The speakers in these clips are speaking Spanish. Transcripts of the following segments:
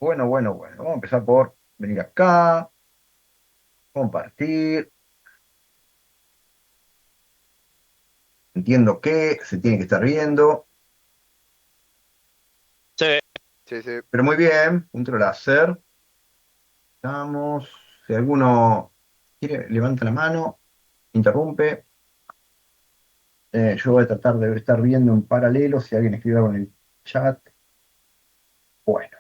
Bueno. Vamos a empezar por venir acá, compartir. Entiendo que se tiene que estar viendo, Sí. Sí, sí. pero muy bien. Control láser. Estamos. Si alguno quiere, levanta la mano, interrumpe. Yo voy a tratar de estar viendo en paralelo si alguien escribe algo en el chat. Bueno,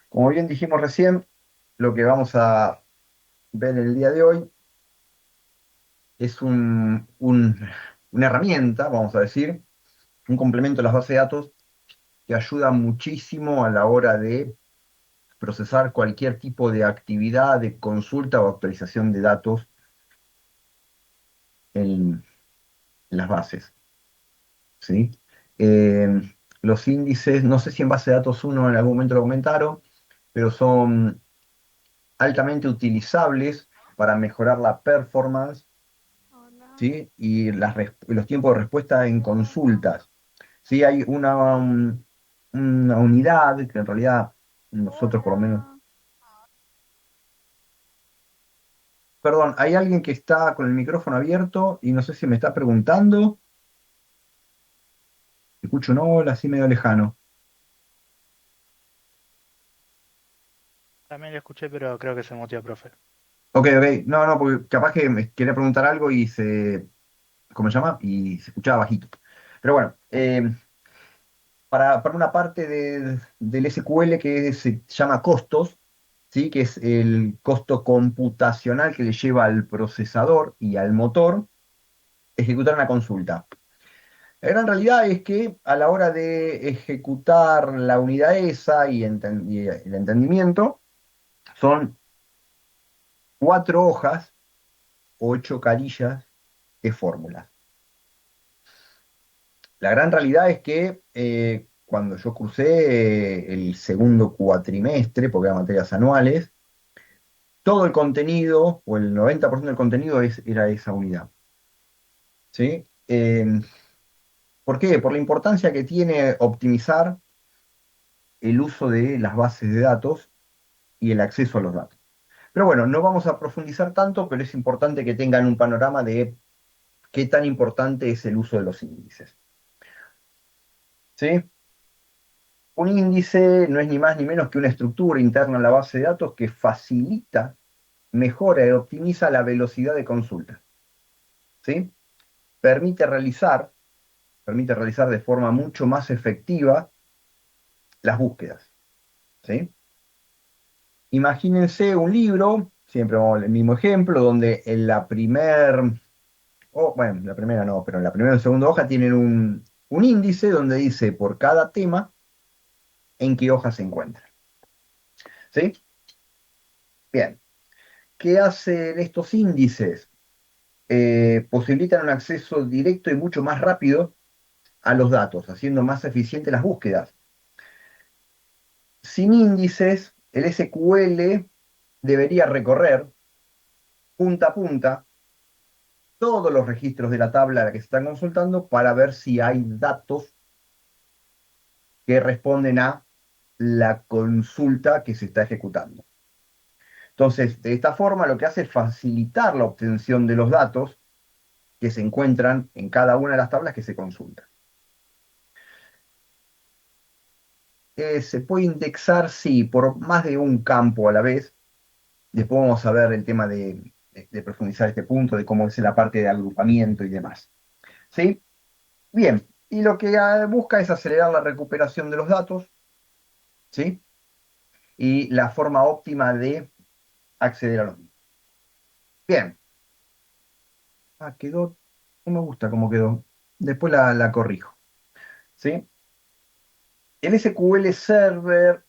como bien dijimos recién, lo que vamos a ver el día de hoy es una herramienta, vamos a decir, un complemento a las bases de datos que ayuda muchísimo a la hora de procesar cualquier tipo de actividad de consulta o actualización de datos en las bases, ¿sí? Eh, los índices, no sé si en base de datos uno en algún momento lo comentaron, pero son altamente utilizables para mejorar la performance, ¿sí? Y los tiempos de respuesta en consultas. Sí, hay una unidad que en realidad nosotros por lo menos. Perdón, hay alguien que está con el micrófono abierto y no sé si me está preguntando. Escucho un hola así medio lejano. También lo escuché, pero creo que se muteó, profe. Ok. No, porque capaz que me quería preguntar algo y ¿cómo se llama? Y se escuchaba bajito. Pero bueno, para una parte del SQL que se llama costos, ¿sí? Que es el costo computacional que le lleva al procesador y al motor ejecutar una consulta. La gran realidad es que a la hora de ejecutar la unidad esa y el entendimiento, son 4 hojas, 8 carillas de fórmulas. La gran realidad es que cuando yo cursé el segundo cuatrimestre, porque eran materias anuales, todo el contenido, o el 90% del contenido era esa unidad. ¿Sí? ¿Por qué? Por la importancia que tiene optimizar el uso de las bases de datos y el acceso a los datos. Pero bueno, no vamos a profundizar tanto, pero es importante que tengan un panorama de qué tan importante es el uso de los índices. ¿Sí? Un índice no es ni más ni menos que una estructura interna en la base de datos que facilita, mejora y optimiza la velocidad de consulta. ¿Sí? Permite realizar, permite realizar de forma mucho más efectiva las búsquedas. ¿Sí? Imagínense un libro, siempre vamos al mismo ejemplo, donde en bueno, la primera no, pero en la primera y segunda hoja tienen un índice donde dice por cada tema en qué hoja se encuentra. ¿Sí? Bien. ¿Qué hacen estos índices? Posibilitan un acceso directo y mucho más rápido a los datos, haciendo más eficientes las búsquedas. Sin índices, el SQL debería recorrer punta a punta todos los registros de la tabla a la que se están consultando para ver si hay datos que responden a la consulta que se está ejecutando. Entonces, de esta forma, lo que hace es facilitar la obtención de los datos que se encuentran en cada una de las tablas que se consultan. Se puede indexar, sí, por más de un campo a la vez. Después vamos a ver el tema de profundizar este punto, de cómo es la parte de agrupamiento y demás. ¿Sí? Bien, y lo que busca es acelerar la recuperación de los datos, ¿sí? Y la forma óptima de acceder a los mismos. Bien. Quedó, no me gusta cómo quedó. Después la corrijo. ¿Sí? El SQL Server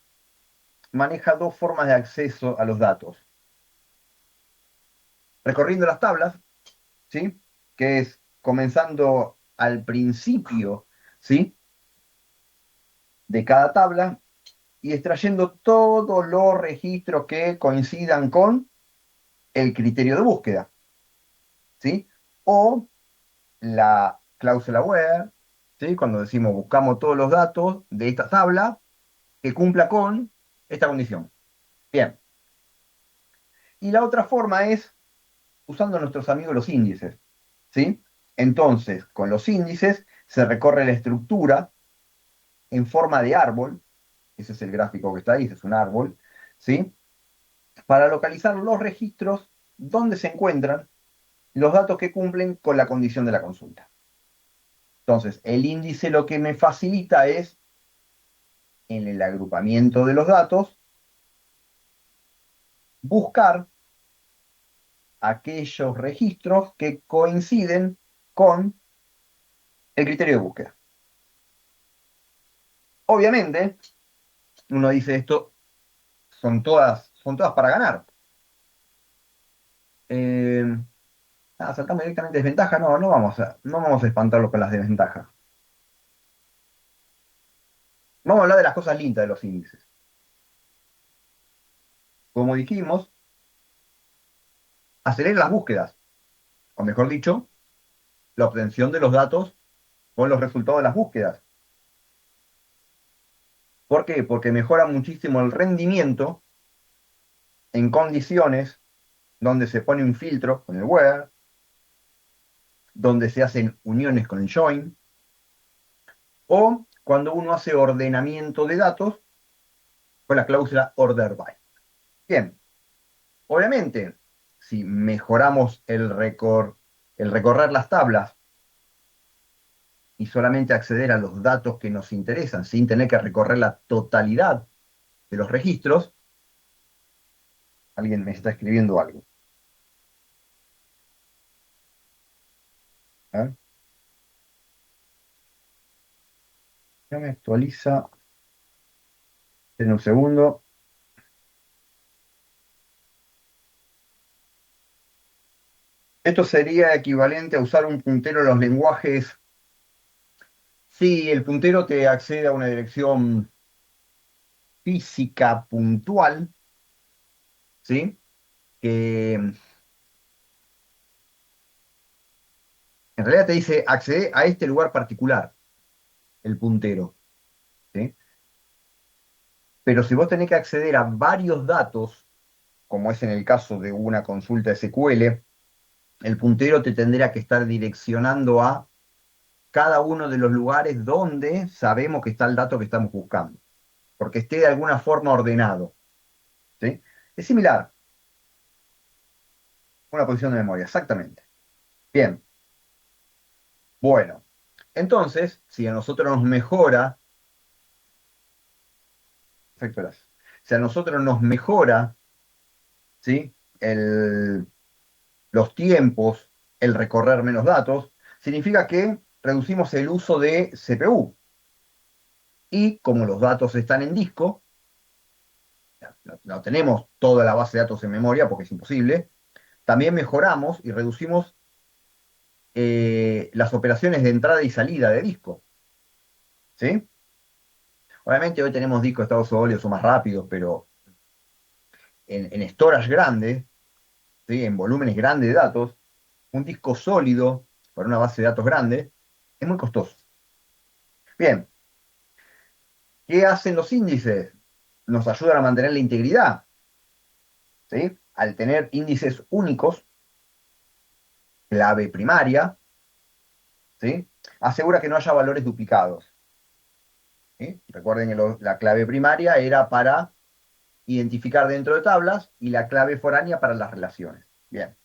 maneja dos formas de acceso a los datos. Recorriendo las tablas, ¿sí? Que es comenzando al principio, ¿sí? De cada tabla y extrayendo todos los registros que coincidan con el criterio de búsqueda, ¿sí? O la cláusula where, ¿sí? Cuando decimos buscamos todos los datos de esta tabla que cumpla con esta condición. Bien. Y la otra forma es usando nuestros amigos los índices, ¿sí? Entonces, con los índices se recorre la estructura en forma de árbol, ese es el gráfico que está ahí, ese es un árbol, ¿sí? Para localizar los registros donde se encuentran los datos que cumplen con la condición de la consulta. Entonces, el índice lo que me facilita es, en el agrupamiento de los datos, buscar aquellos registros que coinciden con el criterio de búsqueda. Obviamente, uno dice esto, son todas para ganar. Eh, Saltamos directamente desventaja, no vamos a espantarlo con las desventajas. Vamos a hablar de las cosas lindas de los índices. Como dijimos, acelera las búsquedas, o mejor dicho, la obtención de los datos con los resultados de las búsquedas. ¿Por qué? Porque mejora muchísimo el rendimiento en condiciones donde se pone un filtro con el where, donde se hacen uniones con el join, o cuando uno hace ordenamiento de datos con la cláusula order by. Bien, obviamente, si mejoramos el recorrer las tablas y solamente acceder a los datos que nos interesan sin tener que recorrer la totalidad de los registros, alguien me está escribiendo algo. ¿Eh? Ya me actualiza. En un segundo. Esto sería equivalente a usar un puntero en los lenguajes. Sí, el puntero te accede a una dirección física puntual, ¿sí? Que en realidad te dice accede a este lugar particular, el puntero, ¿sí? Pero si vos tenés que acceder a varios datos, como es en el caso de una consulta SQL, el puntero te tendría que estar direccionando a cada uno de los lugares donde sabemos que está el dato que estamos buscando, porque esté de alguna forma ordenado, ¿sí? Es similar, una posición de memoria, exactamente. Bien, bueno. Entonces, si a nosotros nos mejora, perfecto, gracias. Si a nosotros nos mejora, ¿sí? Los tiempos, el recorrer menos datos, significa que reducimos el uso de CPU. Y como los datos están en disco, no tenemos toda la base de datos en memoria porque es imposible, también mejoramos y reducimos las operaciones de entrada y salida de disco, ¿sí? Obviamente hoy tenemos discos de estado sólido, son más rápidos, pero en storage grande, ¿sí? En volúmenes grandes de datos, un disco sólido para una base de datos grande es muy costoso. Bien, ¿qué hacen los índices? Nos ayudan a mantener la integridad, ¿sí? Al tener índices únicos, clave primaria, ¿sí? Asegura que no haya valores duplicados, ¿sí? Recuerden que la clave primaria era para identificar dentro de tablas y la clave foránea para las relaciones. Bien.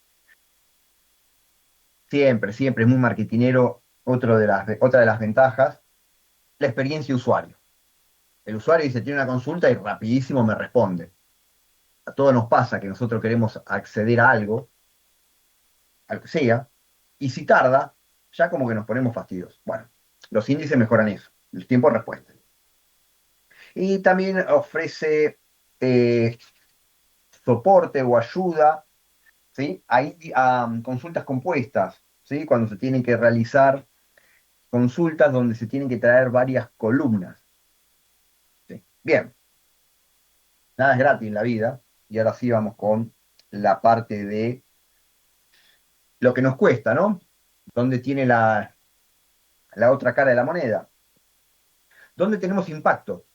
Siempre, siempre es muy marketinero. Otra de las ventajas, la experiencia de usuario. El usuario dice, tiene una consulta y rapidísimo me responde. A todos nos pasa que nosotros queremos acceder a algo, al que sea, y si tarda, ya como que nos ponemos fastidios. Bueno, los índices mejoran eso, el tiempo de respuesta. Y también ofrece eh, soporte o ayuda, ¿sí? A consultas compuestas, ¿sí? Cuando se tienen que realizar consultas donde se tienen que traer varias columnas. ¿Sí? Bien, nada es gratis en la vida. Y ahora sí vamos con la parte de lo que nos cuesta, ¿no? ¿Dónde tiene la otra cara de la moneda? ¿Dónde tenemos impacto?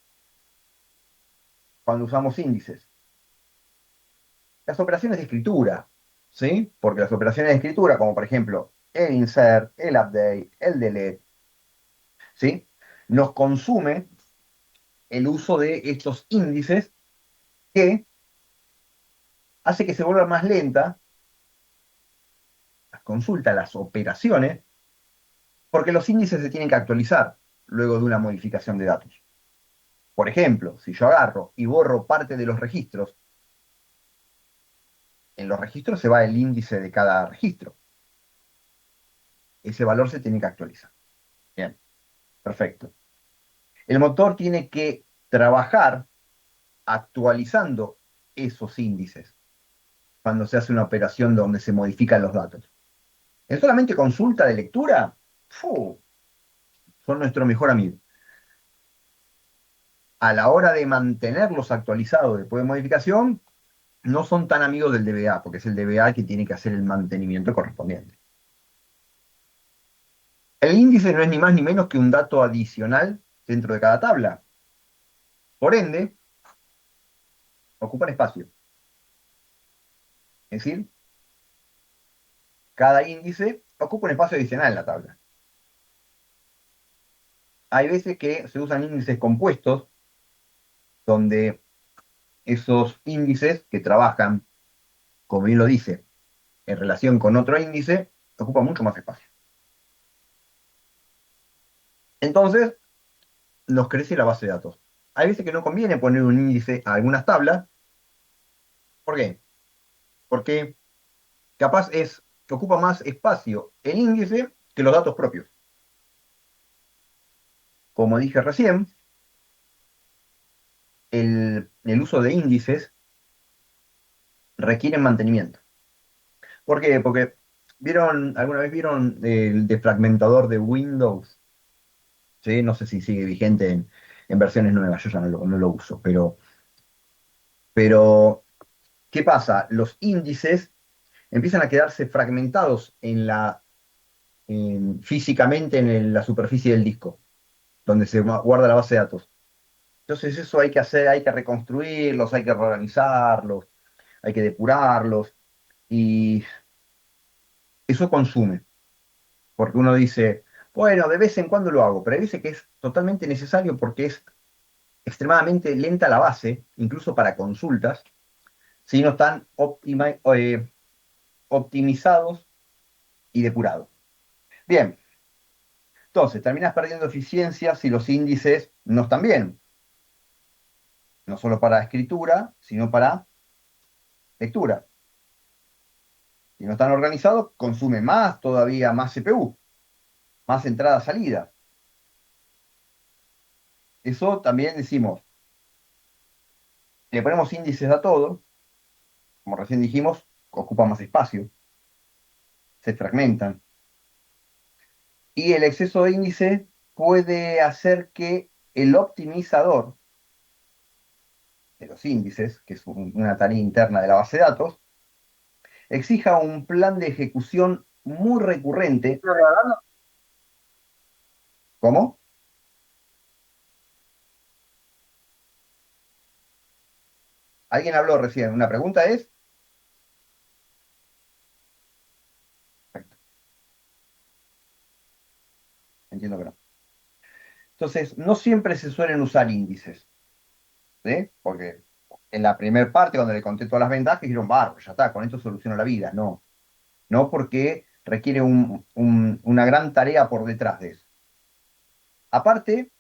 cuando usamos índices? Las operaciones de escritura, ¿sí? Porque las operaciones de escritura, como por ejemplo el insert, el update, el delete, ¿sí? Nos consume el uso de estos índices que hace que se vuelva más lenta las consultas, las operaciones, porque los índices se tienen que actualizar luego de una modificación de datos. Por ejemplo, si yo agarro y borro parte de los registros, en los registros se va el índice de cada registro. Ese valor se tiene que actualizar. Bien, perfecto. El motor tiene que trabajar actualizando esos índices cuando se hace una operación donde se modifican los datos. En solamente consulta de lectura, ¡fu! Son nuestro mejor amigo. A la hora de mantenerlos actualizados después de modificación, no son tan amigos del DBA, porque es el DBA que tiene que hacer el mantenimiento correspondiente. El índice no es ni más ni menos que un dato adicional dentro de cada tabla. Por ende, ocupan espacio. Es decir, cada índice ocupa un espacio adicional en la tabla. Hay veces que se usan índices compuestos, donde esos índices que trabajan, como bien lo dice, en relación con otro índice, ocupan mucho más espacio. Entonces, nos crece la base de datos. Hay veces que no conviene poner un índice a algunas tablas. ¿Por qué? Porque capaz ocupa más espacio el índice que los datos propios. Como dije recién, el uso de índices requiere mantenimiento. ¿Por qué? Porque ¿alguna vez vieron el defragmentador de Windows? ¿Sí? No sé si sigue vigente en versiones nuevas, yo ya no lo uso, pero ¿qué pasa? Los índices empiezan a quedarse fragmentados físicamente en la superficie del disco, donde se guarda la base de datos. Entonces eso hay que hacer, hay que reconstruirlos, hay que reorganizarlos, hay que depurarlos, y eso consume, porque uno dice, bueno, de vez en cuando lo hago, pero hay veces que es totalmente necesario porque es extremadamente lenta la base, incluso para consultas, si no están optimizados y depurados. Bien, entonces terminas perdiendo eficiencia si los índices no están bien, no solo para escritura, sino para lectura. Si no están organizados, consume todavía más CPU, más entrada-salida. Eso también decimos, le ponemos índices a todo, como recién dijimos, ocupa más espacio, se fragmentan. Y el exceso de índice puede hacer que el optimizador de los índices, que es una tarea interna de la base de datos, exija un plan de ejecución muy recurrente. ¿Cómo? Alguien habló recién. Una pregunta es. Perfecto, entiendo que no. Entonces, no siempre se suelen usar índices, ¿sí? Porque en la primera parte, cuando le conté todas las ventajas, dijeron, barro, ya está, con esto soluciono la vida. No, no porque requiere una gran tarea por detrás de eso. Aparte,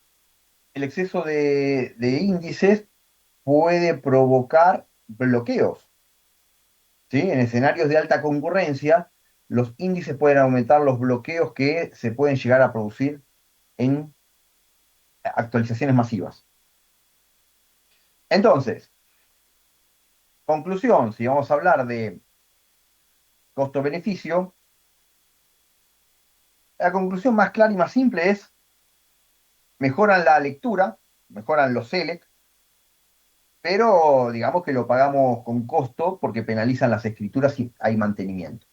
el exceso de índices puede provocar bloqueos, ¿sí? En escenarios de alta concurrencia, los índices pueden aumentar los bloqueos que se pueden llegar a producir en actualizaciones masivas. Entonces, conclusión, si vamos a hablar de costo-beneficio, la conclusión más clara y más simple es: mejoran la lectura, mejoran los select, pero digamos que lo pagamos con costo porque penalizan las escrituras y hay mantenimiento.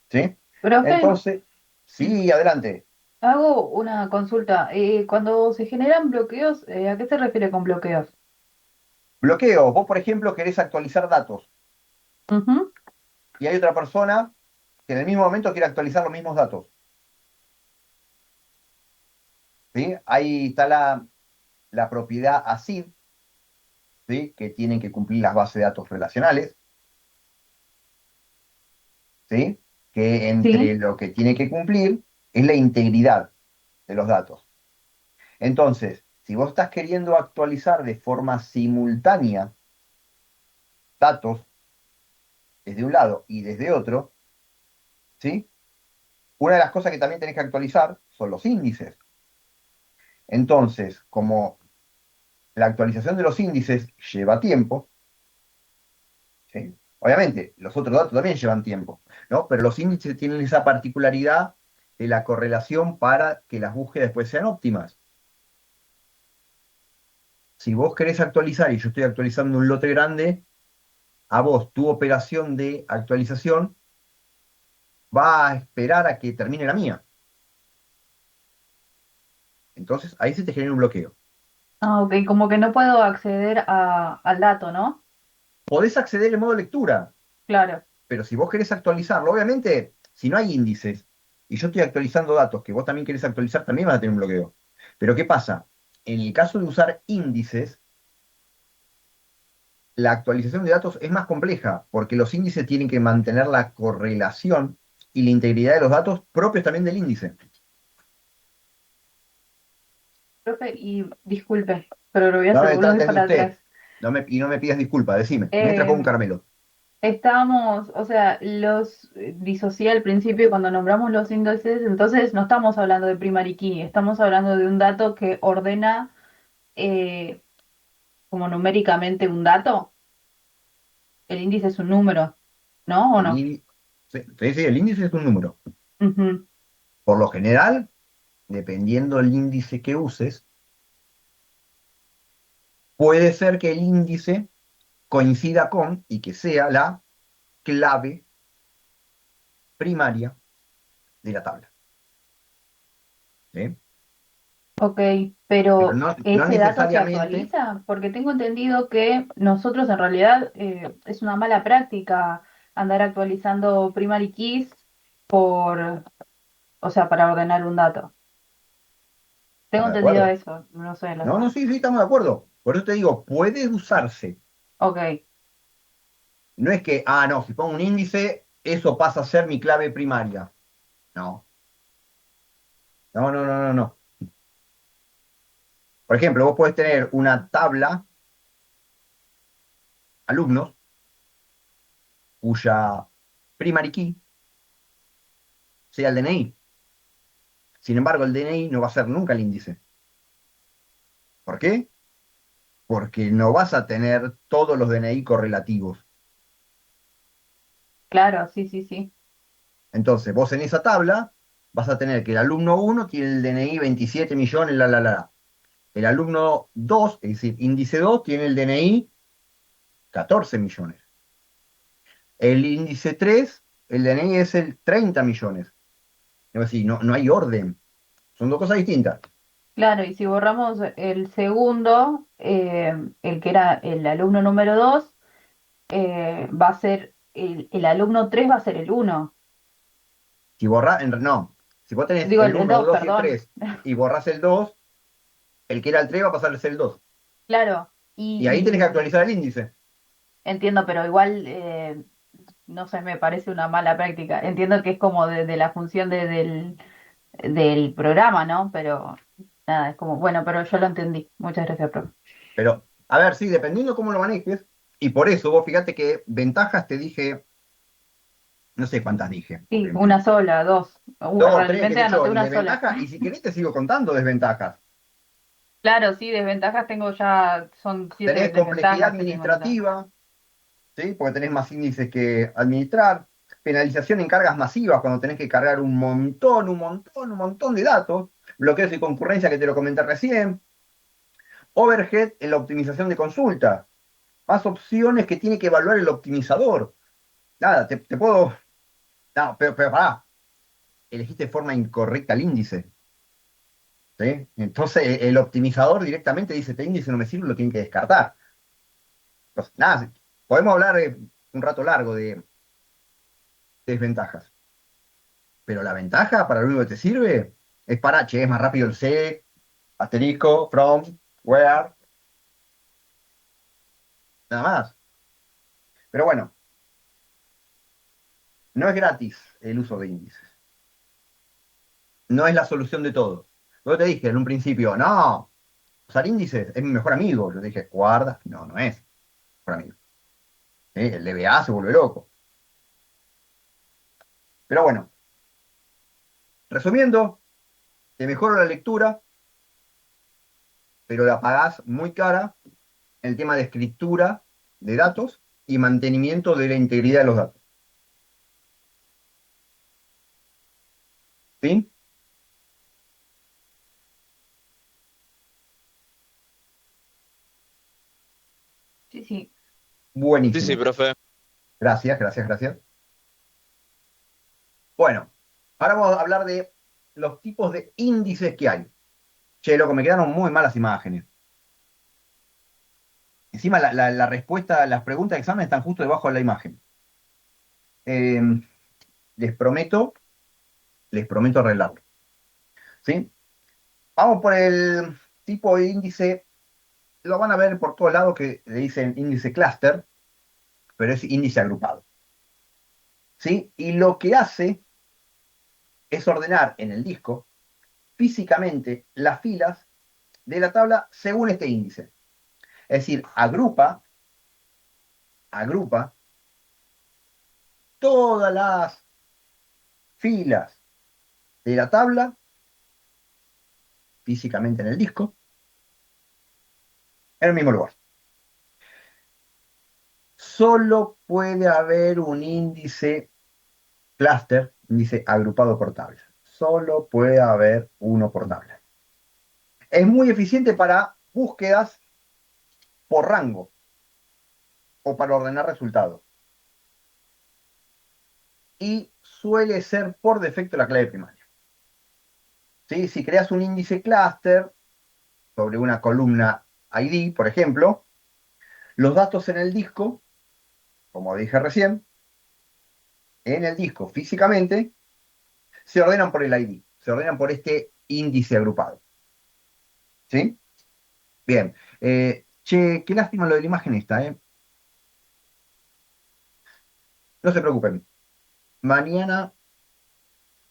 ¿Sí? Profe, Entonces, sí, adelante. hago una consulta. Cuando se generan bloqueos, ¿a qué se refiere con bloqueos? Bloqueo. Vos, por ejemplo, querés actualizar datos Ujú. y hay otra persona que en el mismo momento quiere actualizar los mismos datos. ¿Sí? Ahí está la propiedad ACID, ¿sí? Que tienen que cumplir las bases de datos relacionales, ¿sí? Que entre Sí, lo que tiene que cumplir es la integridad de los datos. Entonces, si vos estás queriendo actualizar de forma simultánea datos desde un lado y desde otro, ¿sí? Una de las cosas que también tenés que actualizar son los índices. Entonces, como la actualización de los índices lleva tiempo, ¿sí? Obviamente, los otros datos también llevan tiempo, ¿no? Pero los índices tienen esa particularidad de la correlación para que las búsquedas después sean óptimas. Si vos querés actualizar y yo estoy actualizando un lote grande, a vos tu operación de actualización va a esperar a que termine la mía. Entonces ahí se te genera un bloqueo. ah, ok, como que no puedo acceder al dato, ¿no? Podés acceder en modo lectura, Claro, pero si vos querés actualizarlo, obviamente, si no hay índices y yo estoy actualizando datos que vos también querés actualizar, también vas a tener un bloqueo. Pero ¿qué pasa? En el caso de usar índices, la actualización de datos es más compleja, porque los índices tienen que mantener la correlación y la integridad de los datos propios también del índice. profe, y disculpe, pero lo voy a No hacer, me volví trates de para usted, atrás. y no me pidas disculpas, decime, me trajo un Eh, caramelo. Estábamos, o sea, los disocié al principio cuando nombramos los índices, entonces no estamos hablando de primary key, estamos hablando de un dato que ordena eh, como numéricamente un dato. El índice es un número, ¿no? ¿O El, no? í- sí, sí, sí, el índice es un número. Ujú. Por lo general, dependiendo del índice que uses, puede ser que el índice coincida con y que sea la clave primaria de la tabla. ¿Sí? Ok, Pero pero no ¿ese dato se necesariamente, actualiza? Porque tengo entendido que nosotros en realidad es una mala práctica andar actualizando primary keys por, o sea, para ordenar un dato. Tengo ¿estamos de entendido acuerdo? eso, no sé, la No, no, verdad. sí, sí, estamos de acuerdo. Por eso te digo, puede usarse. Ok, No es que, no, si pongo un índice, eso pasa a ser mi clave primaria. No, no, no, no, no, no. Por ejemplo, vos podés tener una tabla alumnos cuya primary key sea el DNI. Sin embargo, el DNI no va a ser nunca el índice. ¿Por qué? Porque no vas a tener todos los DNI correlativos. claro, sí, sí, sí. Entonces, vos en esa tabla vas a tener que el alumno uno tiene el DNI 27 millones, la. El alumno 2, es decir, índice 2, tiene el DNI 14 millones. El índice 3, el DNI es el 30 millones. Es decir, no, no hay orden. Son dos cosas distintas. Claro, y si borramos el segundo, el que era el alumno número 2, va a ser, el alumno 3 va a ser el uno. Si borrás, no, si vos tenés Digo, el el uno, el 2, 2 y el perdón. 3 y borrás el 2, el que era el 3 va a pasar a ser el 2. Claro, Y ahí tenés que actualizar el índice. entiendo, pero igual, no sé, me parece una mala práctica. Entiendo que es como de la función del programa, ¿no? Pero nada, es como, bueno, pero yo lo entendí. Muchas gracias, profe. Pero, a ver, sí, dependiendo cómo lo manejes, y por eso vos fíjate que ventajas te dije, no sé cuántas dije, Sí, porque una sola, dos. dos, tres, qué Realmente sé yo, anoté y una sola. desventajas, y si querés te sigo contando desventajas. Claro, sí, desventajas tengo ya, son 7 Tenés complejidad desventajas que tengo anotadas. administrativa, ¿sí? Porque tenés más índices que administrar. Penalización en cargas masivas cuando tenés que cargar un montón de datos. Bloqueos y concurrencia que te lo comenté recién. Overhead en la optimización de consulta. Más opciones que tiene que evaluar el optimizador. Nada, te puedo. No, pero pará. Elegiste de forma incorrecta el índice. ¿Sí? Entonces el optimizador directamente dice: este índice no me sirve, lo tiene que descartar. Entonces, nada, podemos hablar un rato largo de desventajas, pero la ventaja para lo único que te sirve es para, che, es más rápido el C, asterisco, from, where, nada más. Pero bueno, no es gratis el uso de índices. No es la solución de todo. Yo te dije en un principio, no, usar índices es mi mejor amigo. Yo dije, guarda, no, no es mejor amigo. El DBA se vuelve loco. Pero bueno, resumiendo, te mejora la lectura, pero la pagás muy cara en el tema de escritura de datos y mantenimiento de la integridad de los datos. ¿Sí? Sí, sí. Sí, sí, Buenísimo. profe. Gracias, gracias, gracias. Bueno, ahora vamos a hablar de los tipos de índices que hay. Che, loco, me quedaron muy malas imágenes. Encima la respuesta, las preguntas de examen están justo debajo de la imagen. Eh, les prometo, les prometo arreglarlo. ¿Sí? Vamos por el tipo de índice, lo van a ver por todos lados que le dicen índice clúster, pero es índice agrupado. ¿Sí? Y lo que hace es ordenar en el disco físicamente las filas de la tabla según este índice. Es decir, agrupa todas las filas de la tabla físicamente en el disco en el mismo lugar. Solo puede haber un índice clúster, índice agrupado por tabla. Solo puede haber uno por tabla. Es muy eficiente para búsquedas por rango o para ordenar resultados. Y suele ser por defecto la clave primaria. ¿Sí? Si creas un índice clúster sobre una columna ID, por ejemplo, los datos en el disco, como dije recién, en el disco físicamente, se ordenan por el ID, se ordenan por este índice agrupado. ¿Sí? Bien. Che, qué lástima lo de la imagen esta, ¿eh? No se preocupen. Mañana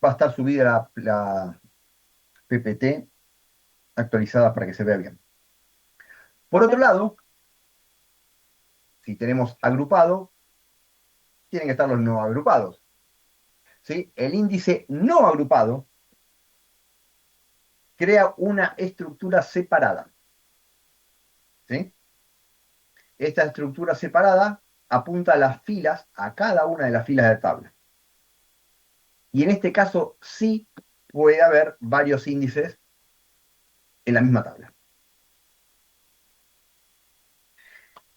va a estar subida la PPT actualizada para que se vea bien. Por otro lado, si tenemos agrupado, tienen que estar los no agrupados. ¿Sí? El índice no agrupado crea una estructura separada. ¿Sí? Esta estructura separada apunta a las filas, a cada una de las filas de tabla. Y en este caso sí puede haber varios índices en la misma tabla.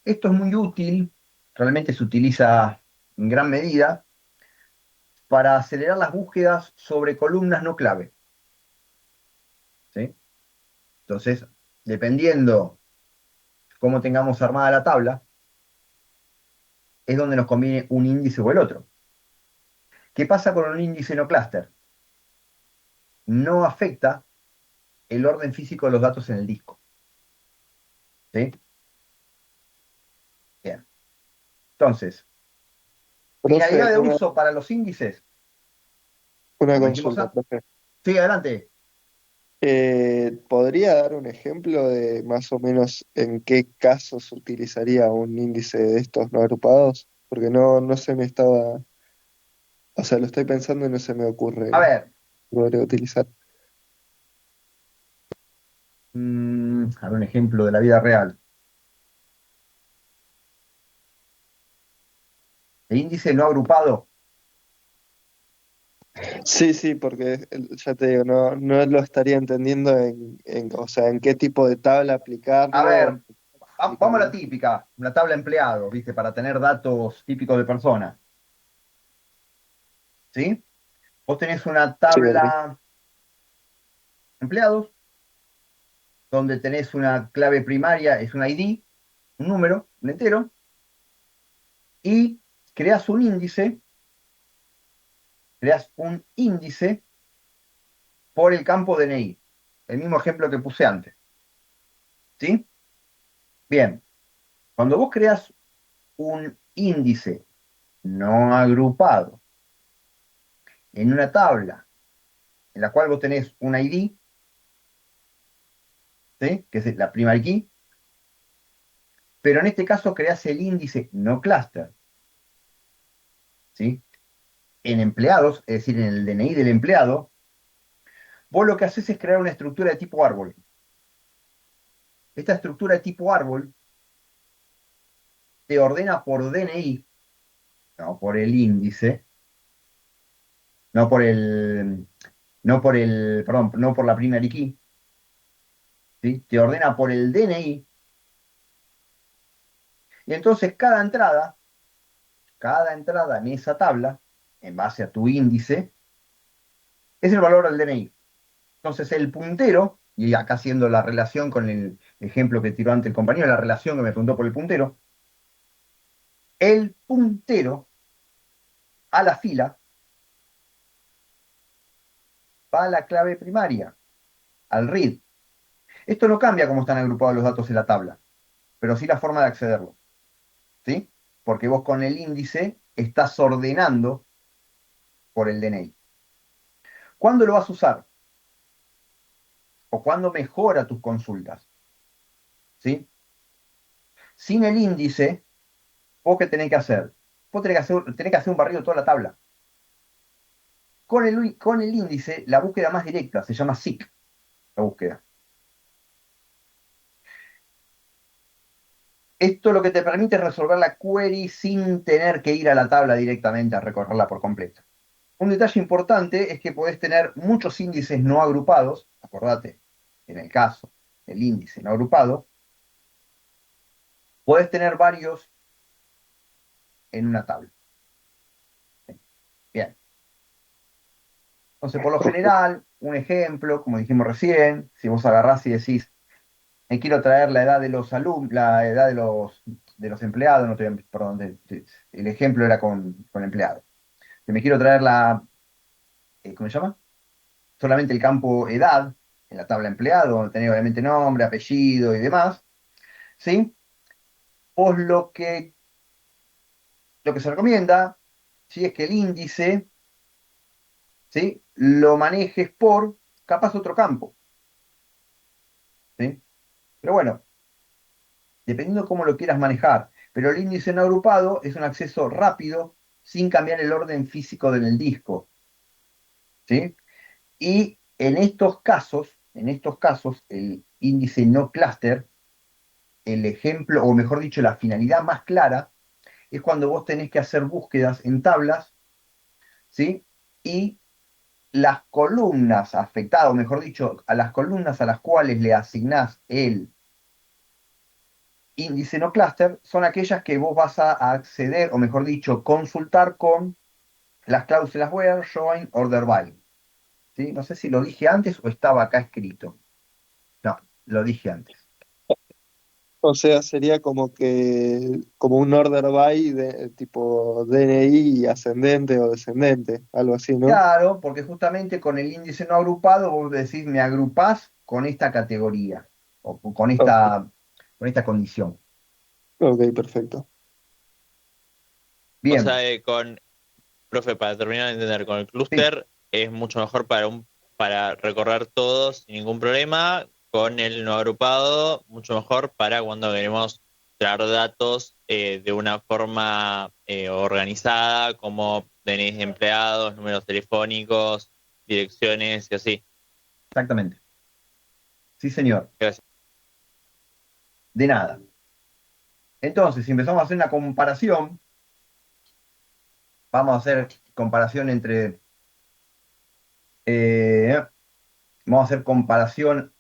Esto es muy útil, realmente se utiliza en gran medida para acelerar las búsquedas sobre columnas no clave. ¿Sí? Entonces, dependiendo cómo tengamos armada la tabla, es donde nos conviene un índice o el otro. ¿Qué pasa con un índice no clúster? No afecta el orden físico de los datos en el disco. ¿Sí? Bien. Entonces, finalidad Profe, de uso para los índices, una como dijimos consulta, antes. profe. Sí, adelante. ¿Podría dar un ejemplo de más o menos en qué casos utilizaría un índice de estos no agrupados? Porque no se me estaba, o sea, lo estoy pensando y no se me ocurre A qué ver, podría utilizar. a ver un ejemplo de la vida real. El índice no agrupado. Sí, sí, porque ya te digo, no lo estaría entendiendo o sea, en qué tipo de tabla A aplicarlo. ver, vamos a la típica, una tabla empleado, ¿viste? Para tener datos típicos de persona. ¿Sí? Vos tenés una Sí, ok. tabla empleados, donde tenés una clave primaria, es un ID, un número, un entero, y creas un índice por el campo DNI. El mismo ejemplo que puse antes. ¿Sí? Bien. Cuando vos creas un índice no agrupado en una tabla en la cual vos tenés un ID, ¿sí? Que es la primary key, pero en este caso creas el índice no cluster, ¿sí? En empleados, es decir, en el DNI del empleado, vos lo que haces es crear una estructura de tipo árbol. Esta estructura de tipo árbol te ordena por DNI, no por el índice, no por el, perdón, no por la primary key, ¿sí? Te ordena por el DNI, y entonces cada entrada en esa tabla, en base a tu índice, es el valor del DNI. Entonces el puntero, y acá haciendo la relación con el ejemplo que tiró antes el compañero, la relación que me preguntó por el puntero a la fila va a la clave primaria, al read. Esto no cambia cómo están agrupados los datos en la tabla, pero sí la forma de accederlo, ¿sí? Porque vos con el índice estás ordenando por el DNI. ¿Cuándo lo vas a usar? ¿O cuándo mejora tus consultas? ¿Sí? Sin el índice, ¿vos qué tenés que hacer? Vos tenés que hacer un barrido de toda la tabla. Con el índice, la búsqueda más directa se llama seek, la búsqueda. Esto lo que te permite es resolver la query sin tener que ir a la tabla directamente a recorrerla por completo. Un detalle importante es que podés tener muchos índices no agrupados, acordate, en el caso del índice no agrupado, podés tener varios en una tabla. Bien. Entonces, por lo general, un ejemplo, como dijimos recién, si vos agarrás y decís, me quiero traer la edad de los alumnos, la edad de los empleados, no perdón, el ejemplo era con empleados. Que me quiero traer ¿cómo se llama? Solamente el campo edad, en la tabla empleado, donde tenés obviamente nombre, apellido y demás, ¿sí? Vos lo que se recomienda, ¿sí? Es que el índice, ¿sí? Lo manejes por capaz otro campo, ¿sí? Pero bueno, dependiendo cómo lo quieras manejar. Pero el índice no agrupado es un acceso rápido sin cambiar el orden físico del disco, ¿sí? Y en estos casos, el índice no cluster, el ejemplo, o mejor dicho, la finalidad más clara, es cuando vos tenés que hacer búsquedas en tablas, ¿sí? Y las columnas afectadas, o mejor dicho, a las columnas a las cuales le asignás el índice no cluster, son aquellas que vos vas a acceder, o mejor dicho, consultar con las cláusulas where, join, order by. ¿Sí? No sé si lo dije antes o estaba acá escrito. No, lo dije antes. O sea, sería como un order by de tipo DNI ascendente o descendente, algo así, ¿no? Claro, porque justamente con el índice no agrupado vos decís, me agrupás con esta categoría o Ok, con esta condición. ok, perfecto. O Bien, sea, profe, para terminar de entender, con el sí, clúster es mucho mejor para recorrer todos sin ningún problema. Con el no agrupado, mucho mejor para cuando queremos traer datos de una forma organizada, como DNIs de empleados, números telefónicos, direcciones y así. exactamente. Sí, señor. Gracias. De nada. Entonces, si empezamos a hacer una comparación, vamos a hacer comparación entre, eh, vamos a hacer comparación,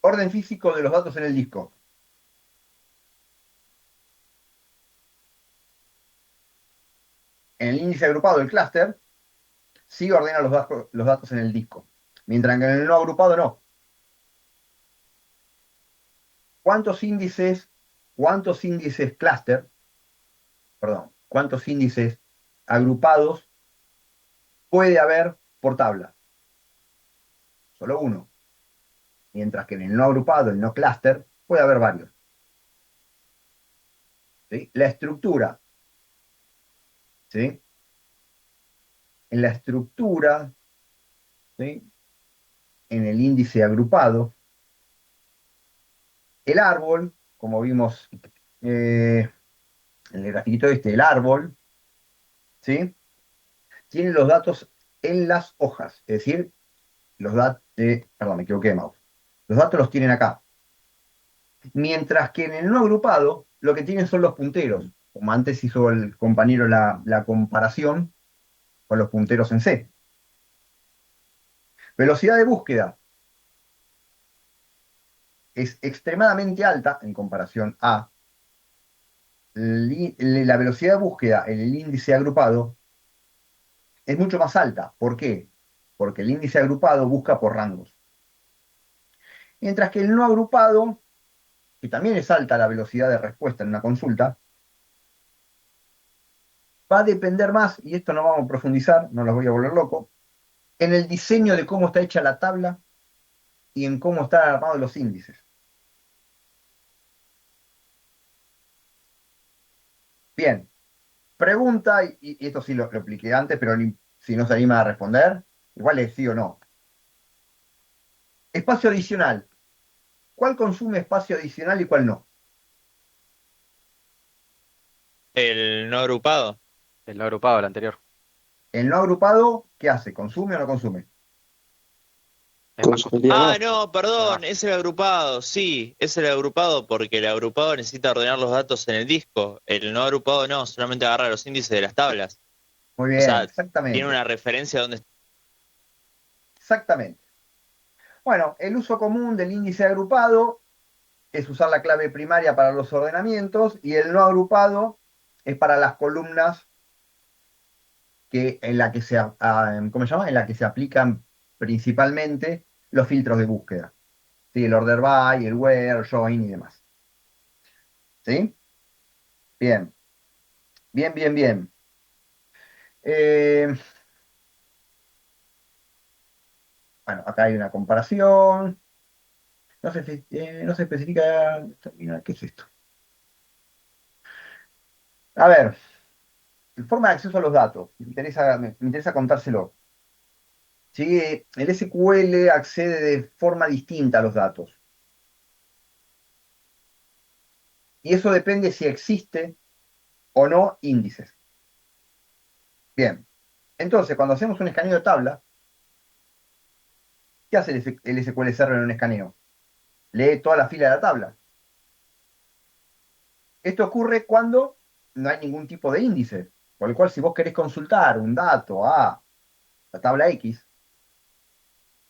orden físico de los datos en el disco. En el índice agrupado, el clúster, sí ordena los datos en el disco, mientras que en el no agrupado no. ¿Cuántos índices cuántos índices cluster, perdón, cuántos índices agrupados puede haber por tabla. Solo uno. Mientras que en el no agrupado, el no cluster, puede haber varios. ¿Sí? La estructura. ¿Sí? En la estructura, ¿sí? En el índice agrupado, el árbol, como vimos en el grafiquito el árbol, ¿sí? Tiene los datos en las hojas, es decir, los datos, perdón, me equivoqué de mouse. Los datos los tienen acá. Mientras que en el no agrupado, lo que tienen son los punteros, como antes hizo el compañero la comparación con los punteros en C. Velocidad de búsqueda es extremadamente alta en comparación a la velocidad de búsqueda en el índice agrupado es mucho más alta. ¿Por qué? Porque el índice agrupado busca por rangos. Mientras que el no agrupado, que también es alta la velocidad de respuesta en una consulta, va a depender más, y esto no vamos a profundizar, no los voy a volver loco, en el diseño de cómo está hecha la tabla y en cómo están armados los índices. Bien, pregunta, y esto sí lo expliqué antes, pero si no se anima a responder, igual es sí o no. Espacio adicional. ¿Cuál consume espacio adicional y cuál no? El no agrupado. El no agrupado, el anterior. El no agrupado, ¿qué hace? ¿Consume o no consume? Es más Consumiría Ah, más. no, perdón, es el agrupado, sí, es el agrupado porque el agrupado necesita ordenar los datos en el disco. El no agrupado no, solamente agarra los índices de las tablas. Muy O bien, sea, exactamente. tiene una referencia donde Exactamente. Bueno, el uso común del índice agrupado es usar la clave primaria para los ordenamientos y el no agrupado es para las columnas en la que ¿cómo se llama? En la que se aplican principalmente los filtros de búsqueda. ¿Sí? El order by, el where, join y demás. ¿Sí? Bien. Bien, bien, bien. Bueno, acá hay una comparación. No se especifica. ¿Qué es esto? A ver, forma de acceso a los datos. Me interesa contárselo. ¿Sí? El SQL accede de forma distinta a los datos. Y eso depende si existe o no índices. Bien. Entonces, cuando hacemos un escaneo de tabla, ¿qué hace el SQL Server en un escaneo? Lee toda la fila de la tabla. Esto ocurre cuando no hay ningún tipo de índice. Por lo cual, si vos querés consultar un dato a la tabla X,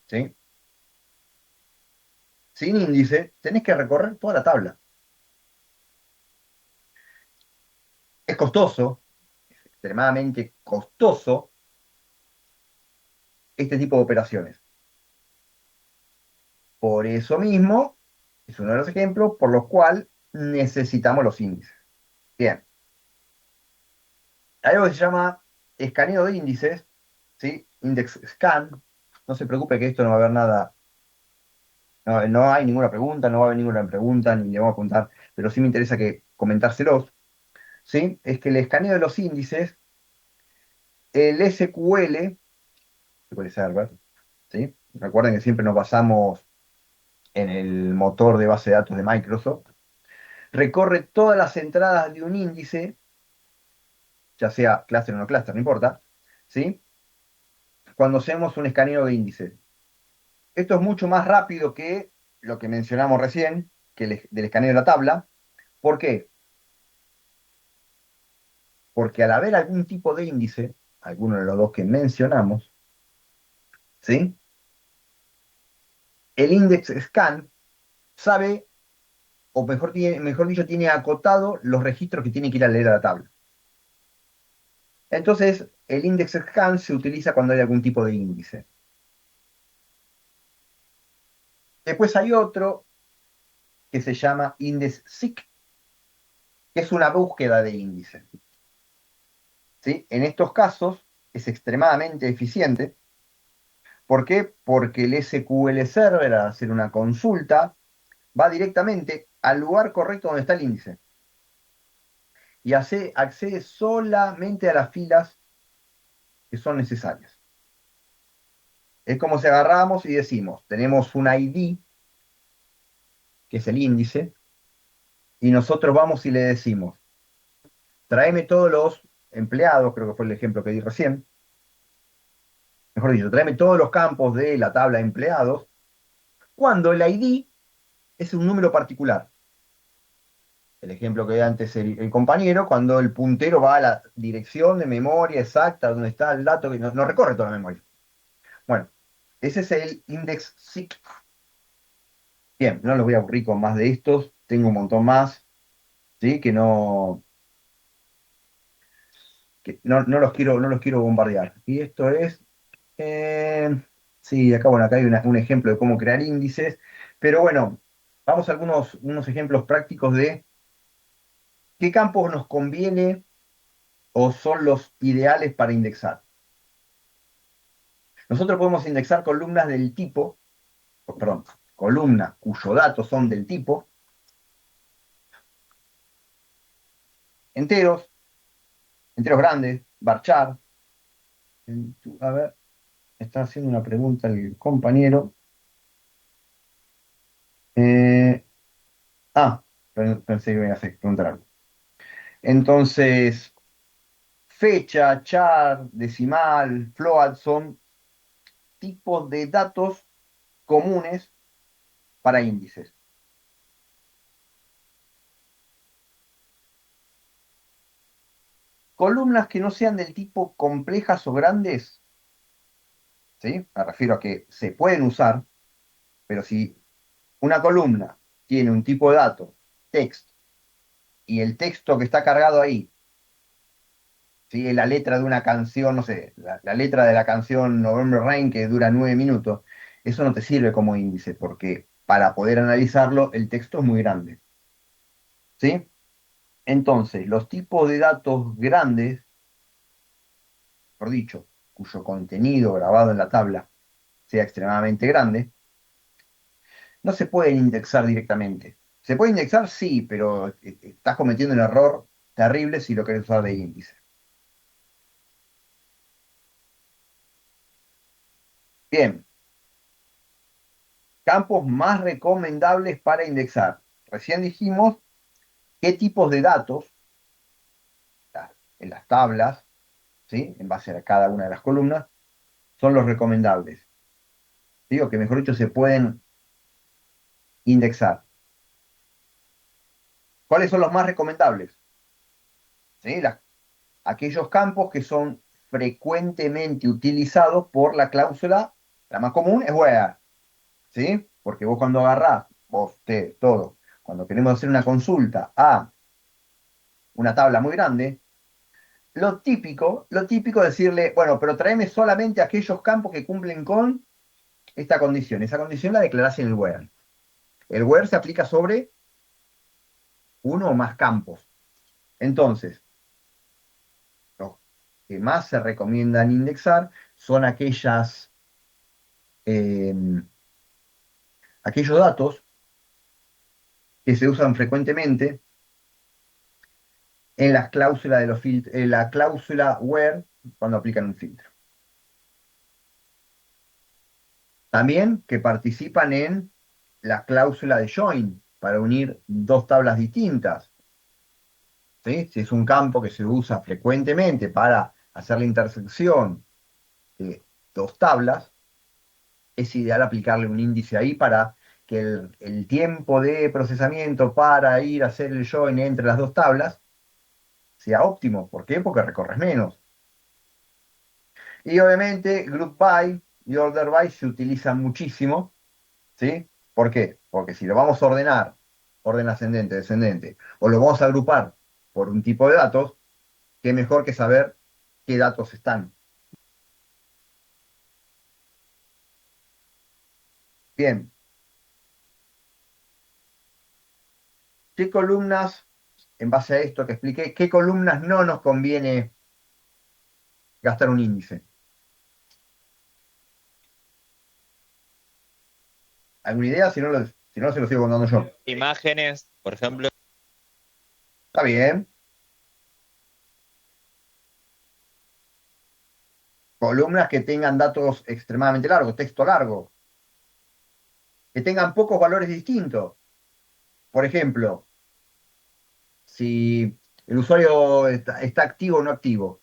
¿sí? Sin índice, tenés que recorrer toda la tabla. Es costoso, es extremadamente costoso este tipo de operaciones. Por eso mismo, es uno de los ejemplos por los cuales necesitamos los índices. Bien. Hay algo que se llama escaneo de índices, ¿sí? Index scan. No se preocupe que esto no va a haber nada. No hay ninguna pregunta, no va a haber ninguna pregunta, ni le vamos a contar, pero sí me interesa que comentárselos, ¿sí? Es que el escaneo de los índices, el SQL, SQL Server, ¿sí? Recuerden que siempre nos basamos en el motor de base de datos de Microsoft, recorre todas las entradas de un índice, ya sea cluster o no cluster, no importa, ¿sí? Cuando hacemos un escaneo de índice. Esto es mucho más rápido que lo que mencionamos recién, que del escaneo de la tabla. ¿Por qué? Porque al haber algún tipo de índice, alguno de los dos que mencionamos, ¿sí? El index scan sabe, o mejor dicho, tiene acotado los registros que tiene que ir a leer a la tabla. Entonces, el index scan se utiliza cuando hay algún tipo de índice. Después hay otro que se llama index seek, que es una búsqueda de índice. ¿Sí? En estos casos es extremadamente eficiente. ¿Por qué? Porque el SQL Server, al hacer una consulta, va directamente al lugar correcto donde está el índice y accede solamente a las filas que son necesarias. Es como si agarramos y decimos, tenemos un ID, que es el índice, y nosotros vamos y le decimos, tráeme todos los empleados, creo que fue el ejemplo que di recién, mejor dicho, tráeme todos los campos de la tabla de empleados, cuando el ID es un número particular. El ejemplo que di antes el compañero, cuando el puntero va a la dirección de memoria exacta donde está el dato, que no recorre toda la memoria. Bueno, ese es el index seek. Bien, no los voy a aburrir con más de estos, tengo un montón más, ¿sí? No los quiero bombardear. Y esto es, sí, acá, bueno, acá hay un ejemplo de cómo crear índices, pero bueno, vamos a unos ejemplos prácticos de qué campos nos conviene o son los ideales para indexar. Nosotros podemos indexar columnas del tipo, perdón, columnas cuyos datos son del tipo enteros, enteros grandes, varchar. A ver, está haciendo una pregunta el compañero. Eh, Pensé que me iba a preguntar algo. Entonces, fecha, char, decimal, float son tipos de datos comunes para índices. Columnas que no sean del tipo complejas o grandes, ¿sí? Me refiero a que se pueden usar, pero si una columna tiene un tipo de dato, text, y el texto que está cargado ahí, ¿sí? Es la letra de una canción, no sé, la letra de la canción November Rain que dura 9 minutos, eso no te sirve como índice, porque para poder analizarlo, el texto es muy grande. ¿Sí? Entonces, los tipos de datos grandes, por dicho, cuyo contenido grabado en la tabla sea extremadamente grande, no se pueden indexar directamente. Se puede indexar, sí, pero estás cometiendo un error terrible si lo querés usar de índice. Bien, campos más recomendables para indexar. Recién dijimos qué tipos de datos en las tablas, ¿sí? En base a cada una de las columnas, son los recomendables. Digo que, mejor dicho, se pueden indexar. ¿Cuáles son los más recomendables? ¿Sí? Aquellos campos que son frecuentemente utilizados por la cláusula, la más común es where, ¿sí? Porque vos cuando agarrás, todo, cuando queremos hacer una consulta a una tabla muy grande, lo típico es decirle, bueno, pero tráeme solamente aquellos campos que cumplen con esta condición. Esa condición la declarás en el where. El where se aplica sobre uno o más campos. Entonces, los que más se recomiendan indexar son eh, aquellos datos que se usan frecuentemente en las cláusulas de en la cláusula where cuando aplican un filtro. También que participan en la cláusula de join para unir dos tablas distintas. ¿Sí? Si es un campo que se usa frecuentemente para hacer la intersección de dos tablas, es ideal aplicarle un índice ahí para que el tiempo de procesamiento para ir a hacer el join entre las dos tablas sea óptimo. ¿Por qué? Porque recorres menos. Y obviamente group by y order by se utilizan muchísimo, ¿sí? ¿Por qué? Porque si lo vamos a ordenar, orden ascendente, descendente, o lo vamos a agrupar por un tipo de datos, qué mejor que saber qué datos están. Bien, ¿qué columnas en base a esto que expliqué, qué columnas no nos conviene gastar un índice. ¿Alguna idea? Si no, se lo sigo contando yo. Imágenes, por ejemplo. Está bien. Columnas que tengan datos extremadamente largos, texto largo, que tengan pocos valores distintos. Por ejemplo, si el usuario está activo o no activo.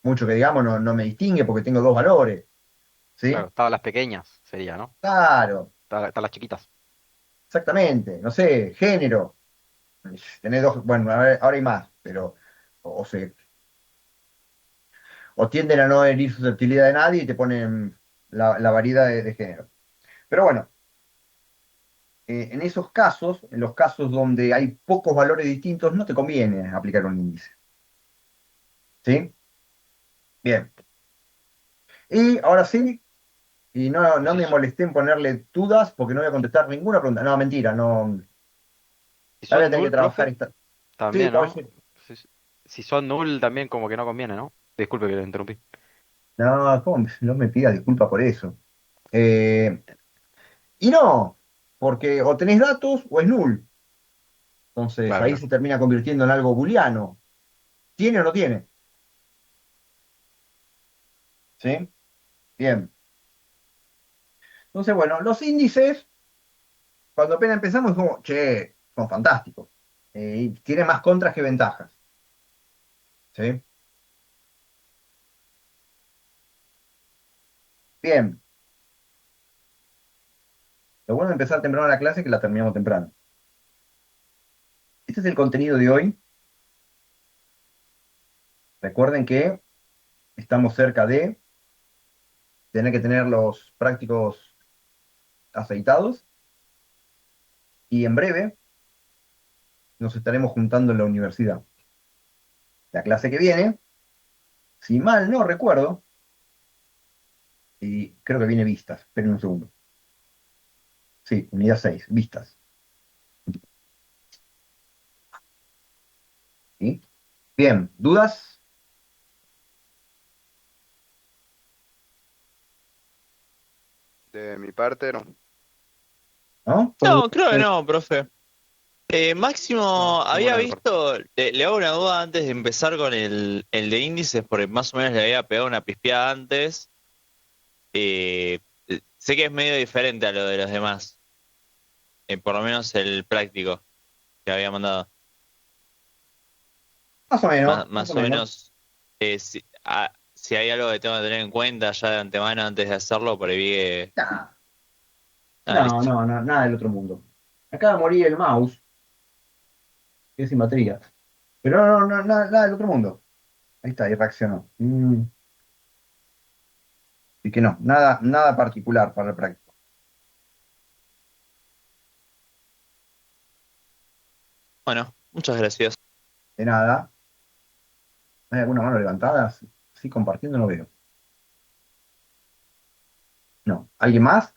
Mucho que digamos no me distingue porque tengo dos valores. ¿Sí? Claro, tablas pequeñas sería, ¿no? Claro, Tablas chiquitas. exactamente. No sé, género. Tenés dos, bueno, ahora hay más, pero o, se, o tienden a no herir susceptibilidad de nadie y te ponen la variedad de género. Pero bueno, en esos casos, en los casos donde hay pocos valores distintos, no te conviene aplicar un índice. ¿Sí? Bien. Y ahora sí, y no me molesté en ponerle dudas porque no voy a contestar ninguna pregunta. No, mentira, no. Si Ahora voy a son tener que null, trabajar profe, esta. Sí, también, ¿no? caballero. Si son null, también como que no conviene, ¿no? Disculpe que le interrumpí. No, ¿cómo? No me pida disculpas por eso. Eh, y no, porque o tenés datos o es null. Entonces Claro, ahí claro. se termina convirtiendo en algo booleano. ¿Tiene o no tiene? ¿Sí? Bien. Entonces, bueno, los índices, cuando apenas empezamos, como, che, son fantásticos. Y tienen más contras que ventajas. ¿Sí? Bien. Lo bueno de empezar temprano la clase es que la terminamos temprano. Este es el contenido de hoy. Recuerden que estamos cerca de tener que tener los prácticos aceitados y en breve nos estaremos juntando en la universidad. La clase que viene, si mal no recuerdo, y creo que viene vistas, esperen un segundo. Sí, unidad 6, vistas. ¿Sí? Bien, ¿dudas? De mi parte, no. ¿No? No, creo que no, profe. Máximo, No, había ninguna de mi parte. visto, le hago una duda antes de empezar con el de índices, porque más o menos le había pegado una pispeada antes. Sé que es medio diferente a lo de los demás, por lo menos el práctico que había mandado. Más o menos, Más, más más o o menos. menos, si hay algo que tengo que tener en cuenta ya de antemano antes de hacerlo, por ahí vi que... Nah, Ah, no, listo. no, no, nada del otro mundo. Acaba de morir el mouse, que es sin batería. Pero nada del otro mundo. Ahí está, ahí reaccionó. Y que no, nada particular para el práctico. Bueno, muchas gracias. De nada. ¿Hay alguna mano levantada? Sí, compartiendo no veo. No. ¿Alguien más?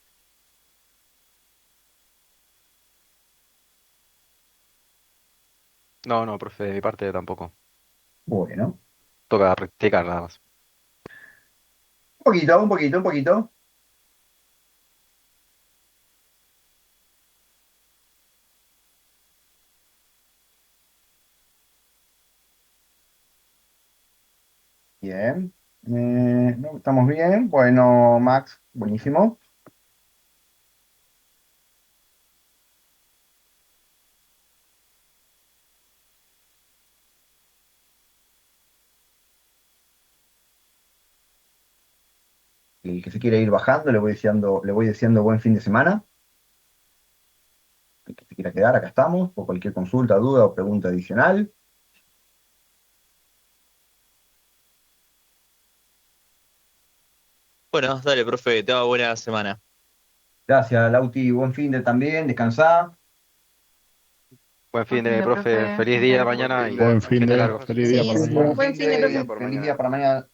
No, no, profe, de mi parte tampoco. Bueno. Toca rectificar nada más. Un poquito, un poquito, un poquito. Bien. No, estamos bien. Bueno, Max, buenísimo. El que se quiere ir bajando, le voy deseando buen fin de semana. El que se quiera quedar, acá estamos. Por cualquier consulta, duda o pregunta adicional. Bueno, dale, profe, que tenga buena semana. Gracias, Lauti. Buen fin de también. Descansá. Buen fin Buen fin de, de, profe. profe. Feliz día Buen mañana y fin Buen fin fin de de, largo. feliz día para Sí, mañana. buen fin de, Feliz profe. por feliz mañana. día para mañana.